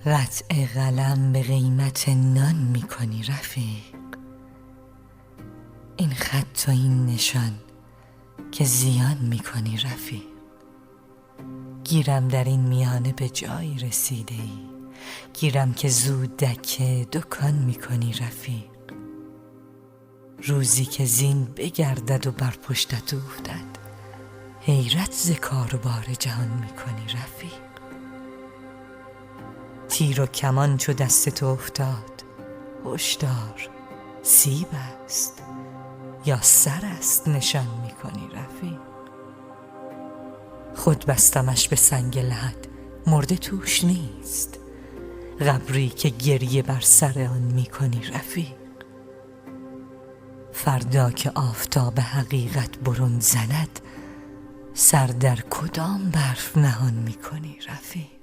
قطع قلم به قیمت نان میکنی رفیق. این خط و این نشان که زیان میکنی رفیق. گیرم در این میانه به جایی رسیده ای، گیرم که زود دکه دکان میکنی رفیق. روزی که زین بگردد و بر پشتت افتد، حیرت ز کار و بار جهان میکنی رفیق. تیر و کمان چو دست تو افتاد، هشدار سیب است یا سر است نشان میکنی رفیق. خود بستمش به سنگ لحد، مرده توش نیست، قبری که گریه بر سر آن میکنی رفیق. فردا که آفتاب حقیقت برون زند، سر در کدام برف نهان میکنی رفیق.